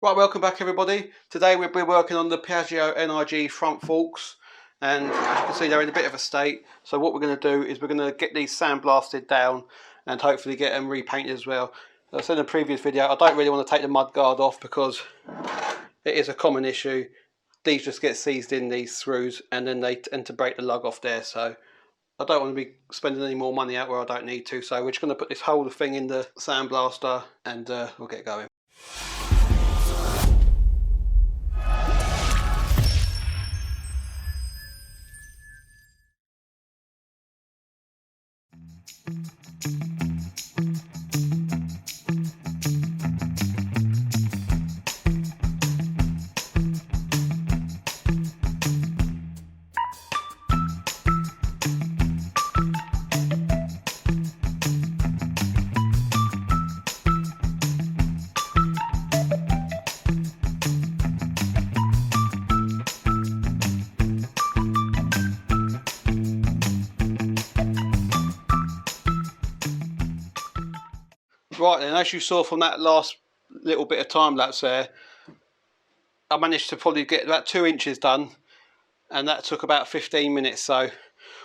Right, welcome back everybody. Today we'll be working on the Piaggio NRG front forks, and as you can see they're in a bit of a state. So what we're going to do is we're going to get these sandblasted down and hopefully get them repainted as well. As I said in the previous video, I don't really want to take the mud guard off because it is a common issue. These just get seized in, these screws, and then they tend to break the lug off there. So I don't want to be spending any more money out where I don't need to. So we're just going to put this whole thing in the sandblaster and we'll get going. Right then, as you saw from that last little bit of time lapse there, I managed to probably get about 2 inches done, and that took about 15 minutes. So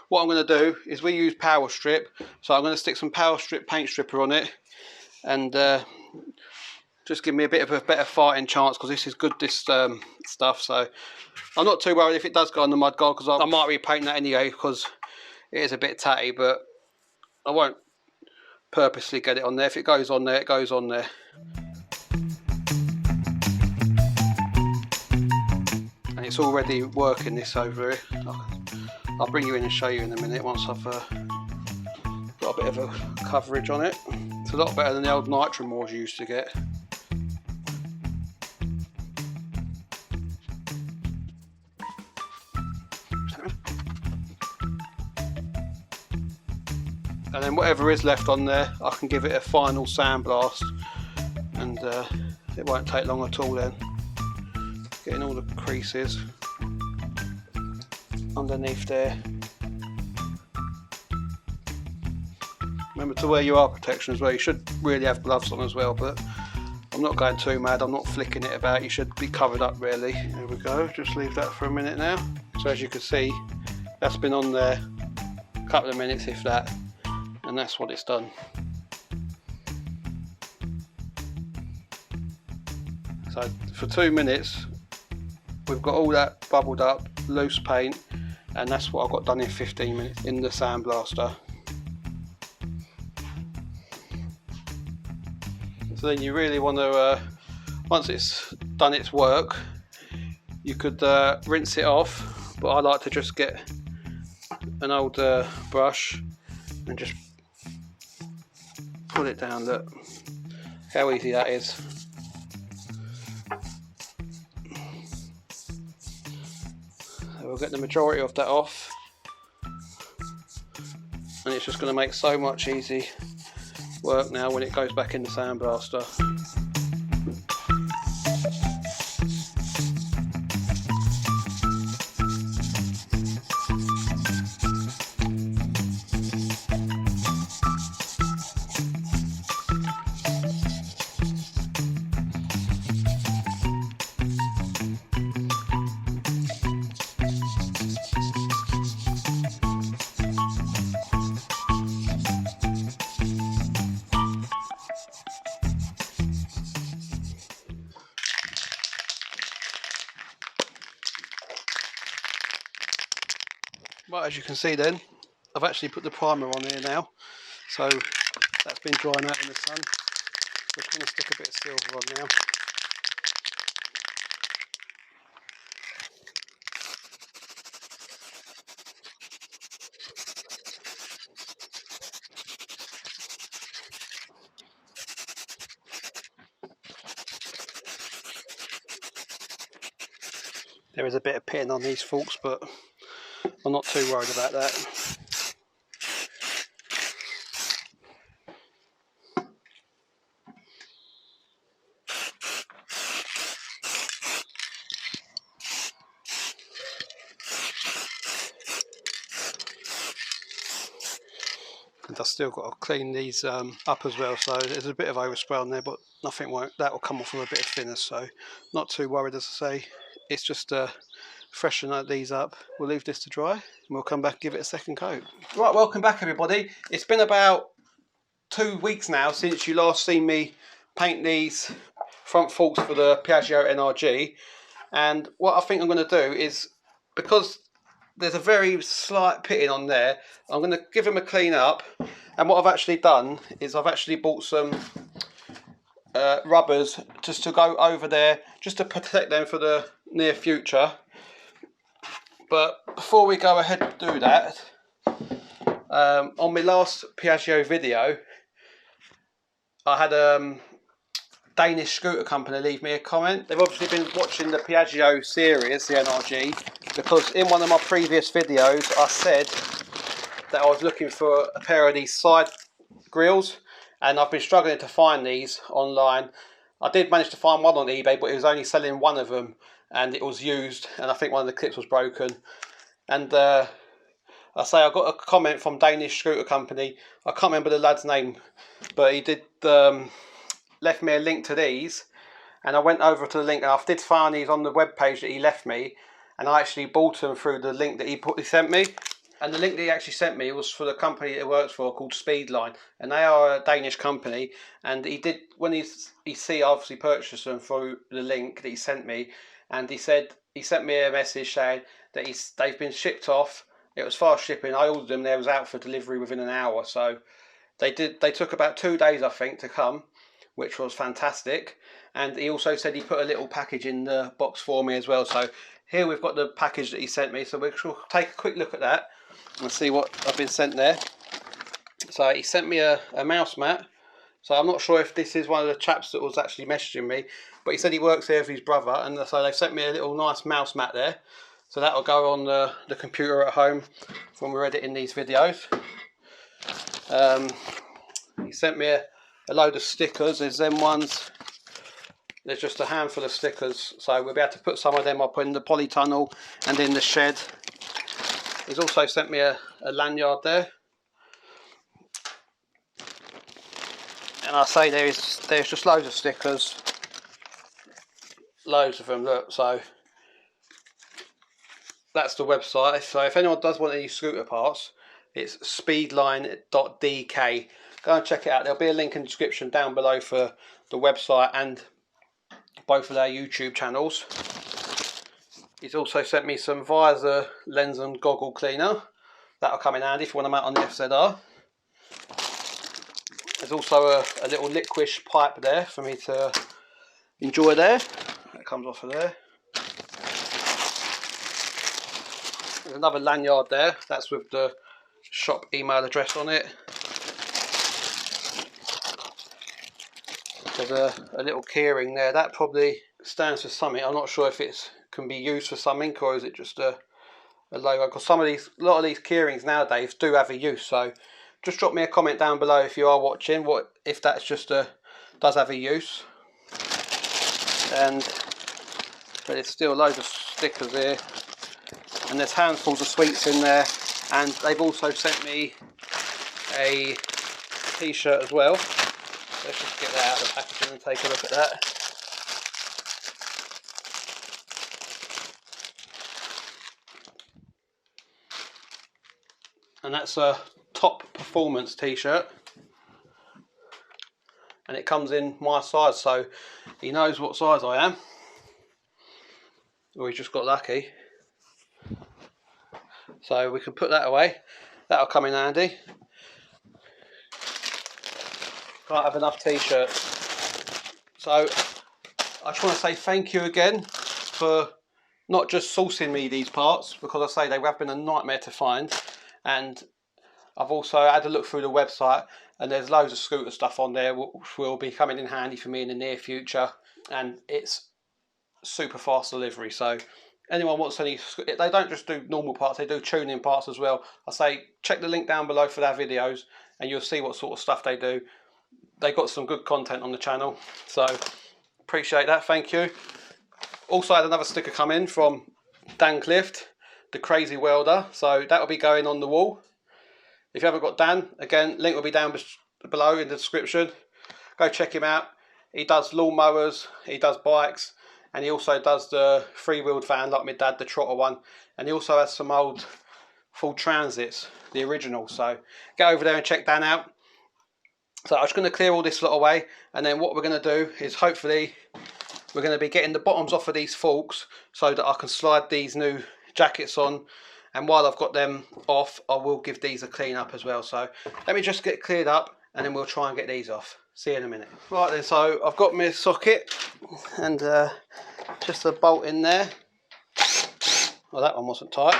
what I'm going to do is we use power strip, so I'm going to stick some power strip paint stripper on it, and just give me a bit of a better fighting chance, because this is good, this stuff. So I'm not too worried if it does go on the mud guard, because I might repaint that anyway because it is a bit tatty, but I won't purposely get it on there. If it goes on there, it goes on there. And it's already working this over here. I'll bring you in and show you in a minute once I've got a bit of a coverage on it. It's a lot better than the old nitro moors you used to get. And then whatever is left on there, I can give it a final sandblast, and it won't take long at all then. Getting all the creases underneath there. Remember to wear your eye protection as well. You should really have gloves on as well, but I'm not going too mad. I'm not flicking it about. You should be covered up really. There we go. Just leave that for a minute now. So as you can see, that's been on there a couple of minutes, if that. And that's what it's done. So for 2 minutes we've got all that bubbled up loose paint, and that's what I've got done in 15 minutes in the sandblaster. So then you really want to, once it's done its work, you could rinse it off, but I like to just get an old brush and just pull it down. Look how easy that is. So we'll get the majority of that off, and it's just going to make so much easy work now when it goes back in the sandblaster. Right, as you can see then, I've actually put the primer on here now, so that's been drying out in the sun. We're just going to stick a bit of silver on now. There is a bit of pitting on these forks, but I'm not too worried about that. And I've still got to clean these up as well, so there's a bit of overspray on there, but nothing won't, that will come off with a bit of thinness, so not too worried. As I say, it's just freshen these up. We'll leave this to dry and we'll come back and give it a second coat. Right, welcome back everybody. It's been about 2 weeks now since you last seen me paint these front forks for the Piaggio NRG, and what I think I'm going to do is, because there's a very slight pitting on there, I'm going to give them a clean up. And what I've actually done is I've actually bought some rubbers just to go over there, just to protect them for the near future. But before we go ahead and do that, on my last Piaggio video, I had a Danish scooter company leave me a comment. They've obviously been watching the Piaggio series, the NRG, because in one of my previous videos I said that I was looking for a pair of these side grills, and I've been struggling to find these online. I did manage to find one on eBay, but it was only selling one of them and it was used, and I think one of the clips was broken. And I got a comment from Danish scooter company. I can't remember the lad's name, but he did left me a link to these, and I went over to the link and I did find these on the web page that he left me, and I actually bought them through the link that he sent me. And the link that he actually sent me was for the company it works for, called Spline, and they are a Danish company. And he did, when he obviously purchased them through the link that he sent me, and he sent me a message saying that they've been shipped off. It was fast shipping. I ordered them. They was out for delivery within an hour. So they took about 2 days, I think, to come, which was fantastic. And he also said he put a little package in the box for me as well. So here we've got the package that he sent me. So we'll take a quick look at that and see what I've been sent there. So he sent me a mouse mat. So I'm not sure if this is one of the chaps that was actually messaging me, but he said he works here with his brother, and so they've sent me a little nice mouse mat there. So that'll go on the computer at home when we're editing these videos. He sent me a load of stickers. There's them ones. There's just a handful of stickers, so we'll be able to put some of them up in the polytunnel and in the shed. He's also sent me a lanyard there. And I say there's just loads of stickers. Loads of them, look. So that's the website. So if anyone does want any scooter parts, it's speedline.dk. Go and check it out. There'll be a link in the description down below for the website and both of their YouTube channels. He's also sent me some visor, lens and goggle cleaner. That'll come in handy for when I'm out on the FZR. There's also a little liquish pipe there for me to enjoy there. That comes off of there. There's another lanyard there. That's with the shop email address on it. There's a little keyring there. That probably stands for something. I'm not sure if it can be used for something or is it just a logo. Because a lot of these keyrings nowadays do have a use. So just drop me a comment down below if you are watching, if that's just does have a use. But there's still loads of stickers here, and there's handfuls of sweets in there, and they've also sent me a t-shirt as well. Let's just get that out of the packaging and take a look at that. And that's a Top Performance t-shirt, and it comes in my size, so he knows what size I am, or he's just got lucky. So we can put that away. That'll come in handy. Can't have enough t-shirts. So I just want to say thank you again for not just sourcing me these parts, because I say they have been a nightmare to find, and I've also had a look through the website, and there's loads of scooter stuff on there which will be coming in handy for me in the near future, and it's super fast delivery. So anyone wants any, they don't just do normal parts, they do tuning parts as well. I say check the link down below for their videos and you'll see what sort of stuff they do. They've got some good content on the channel, so appreciate that, thank you. Also had another sticker come in from Dan Clift, the Crazy Welder, so that'll be going on the wall. If you haven't got Dan, again, link will be down below in the description. Go check him out. He does lawnmowers, he does bikes, and he also does the three-wheeled van like my dad, the trotter one. And he also has some old Ford Transits, the original. So go over there and check Dan out. So I'm just going to clear all this lot away, and then what we're going to do is hopefully we're going to be getting the bottoms off of these forks so that I can slide these new jackets on. And while I've got them off, I will give these a clean up as well. So let me just get cleared up and then we'll try and get these off. See you in a minute. Right then, so I've got my socket and just a bolt in there. Well, that one wasn't tight.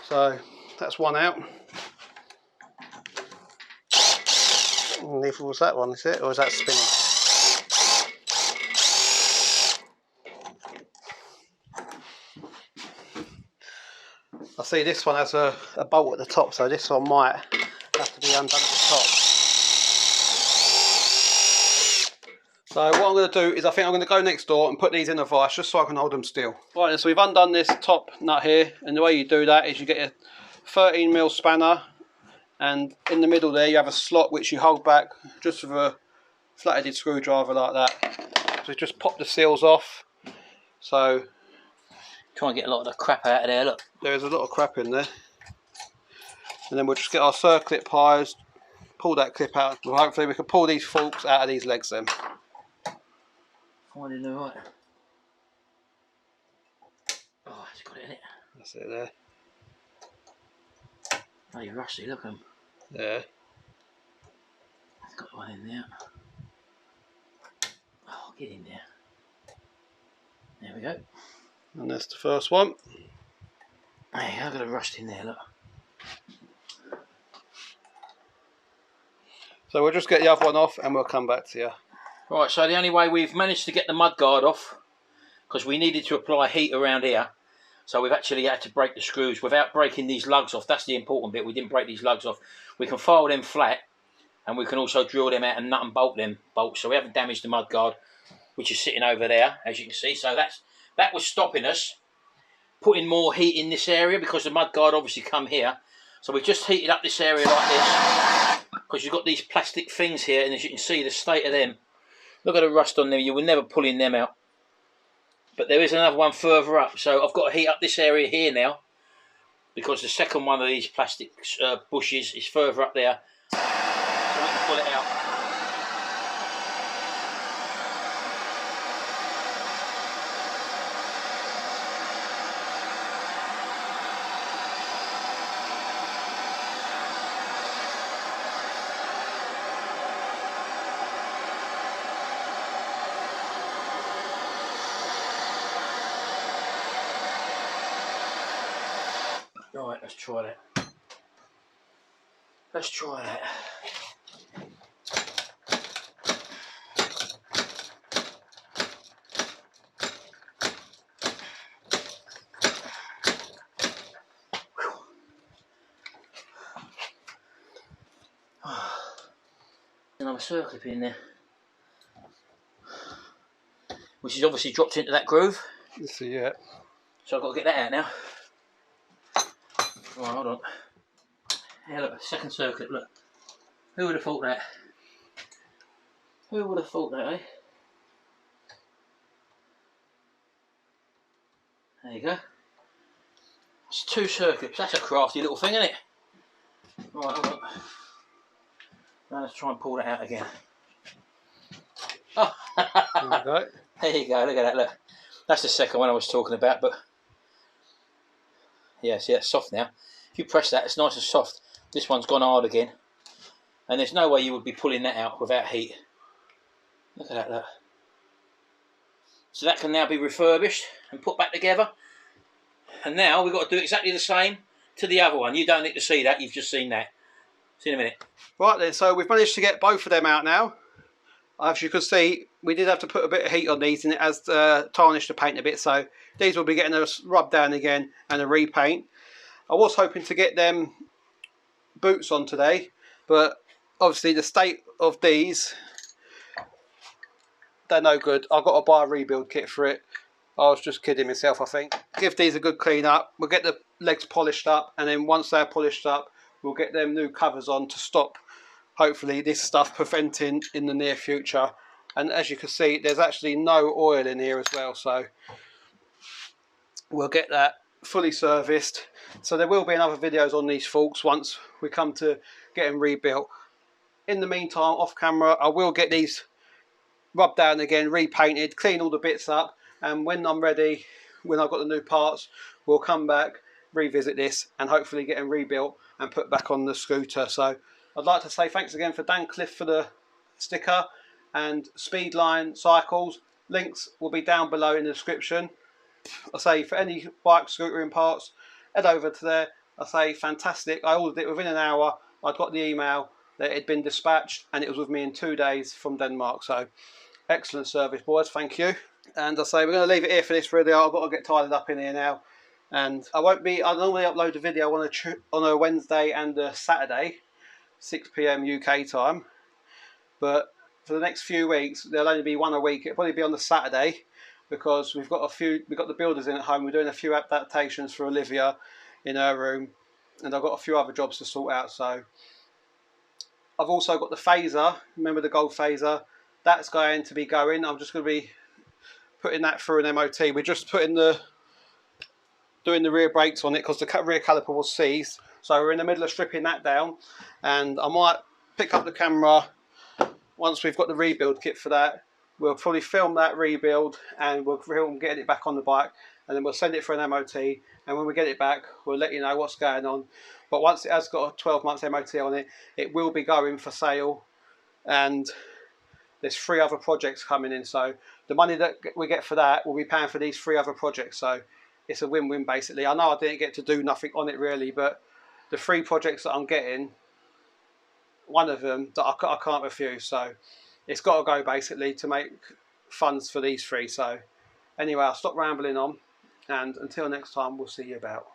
So that's one out. Neither was that one, is it? Or is that spinning? I see this one has a bolt at the top, so this one might have to be undone at the top. So what I'm going to do is I think I'm going to go next door and put these in a vise just so I can hold them still. Right, so we've undone this top nut here, and the way you do that is you get a 13mm spanner, and in the middle there you have a slot which you hold back just with a flat-headed screwdriver like that. So just pop the seals off. So try and get a lot of the crap out of there, look. There's a lot of crap in there. And then we'll just get our circlip pliers, pull that clip out. Well, hopefully we can pull these forks out of these legs then. Finding the right. Oh, it's got it in it. That's it there. Bloody rusty, look at them. Yeah. It's got one in there. Oh, get in there. There we go. And that's the first one. There you go, I've got a rust in there, look. So we'll just get the other one off and we'll come back to you. Right, so the only way we've managed to get the mud guard off, because we needed to apply heat around here, so we've actually had to break the screws without breaking these lugs off. That's the important bit, we didn't break these lugs off. We can file them flat, and we can also drill them out and nut and bolt them bolts, so we haven't damaged the mud guard, which is sitting over there, as you can see. So that was stopping us putting more heat in this area, because the mud guard obviously come here. So we've just heated up this area like this, because you've got these plastic things here, and as you can see the state of them, look at the rust on them. You will never pulling them out. But there is another one further up, so I've got to heat up this area here now, because the second one of these plastic bushes is further up there, so we can pull it out. Right, let's try that. Let's try that. Another circlip in there, which is obviously dropped into that groove. You see, yeah. So I've got to get that out now. Right, hold on. Yeah, look, second circuit, look. Who would have thought that? Who would have thought that, eh? There you go. It's two circuits. That's a crafty little thing, isn't it? Right, hold on. Now let's try and pull that out again. Oh! There you go. There you go, look at that, look. That's the second one I was talking about, but yeah, see, that's soft now. If you press that, it's nice and soft. This one's gone hard again, and there's no way you would be pulling that out without heat. Look at that, look. So that can now be refurbished and put back together. And now we've got to do exactly the same to the other one. You don't need to see that, you've just seen that. See you in a minute. Right then, so we've managed to get both of them out now. As you can see, we did have to put a bit of heat on these, and it has tarnished the paint a bit, so these will be getting a rub down again and a repaint. I was hoping to get them boots on today, but obviously the state of these, they're no good. I've got to buy a rebuild kit for it. I was just kidding myself, I think. Give these a good clean up. We'll get the legs polished up, and then once they're polished up, we'll get them new covers on to stop, hopefully, this stuff preventing in the near future. And as you can see, there's actually no oil in here as well, so we'll get that fully serviced. So there will be other videos on these forks once we come to get them rebuilt. In the meantime, off camera, I will get these rubbed down again, repainted, clean all the bits up, and when I'm ready, when I've got the new parts, we'll come back, revisit this, and hopefully get them rebuilt and put back on the scooter. So I'd like to say thanks again for Dan Cliff for the sticker, and Speedline Cycles. Links will be down below in the description. I say for any bike, scootering parts, head over to there. I say fantastic. I ordered it within an hour. I'd got the email that it had been dispatched, and it was with me in 2 days from Denmark. So excellent service, boys. Thank you. And I say we're going to leave it here for this video. I've got to get tidied up in here now, and I normally upload a video on a Wednesday and a Saturday, 6 PM UK time. But for the next few weeks, there'll only be one a week. It'll probably be on the Saturday, because we've got the builders in at home. We're doing a few adaptations for Olivia in her room, and I've got a few other jobs to sort out. So I've also got the phaser. Remember the gold phaser? That's going to be going. I'm just going to be putting that through an MOT. We're just doing the rear brakes on it because the rear caliper was seized. So we're in the middle of stripping that down, and I might pick up the camera once we've got the rebuild kit for that. We'll probably film that rebuild, and we'll film getting it back on the bike, and then we'll send it for an MOT, and when we get it back, we'll let you know what's going on. But once it has got a 12 months MOT on it, it will be going for sale, and there's 3 other projects coming in. So the money that we get for that will be paying for these 3 other projects. So it's a win-win basically. I know I didn't get to do nothing on it really, but the 3 projects that I'm getting, one of them that I can't refuse. So it's got to go basically to make funds for these 3. So anyway, I'll stop rambling on, and until next time, we'll see you about.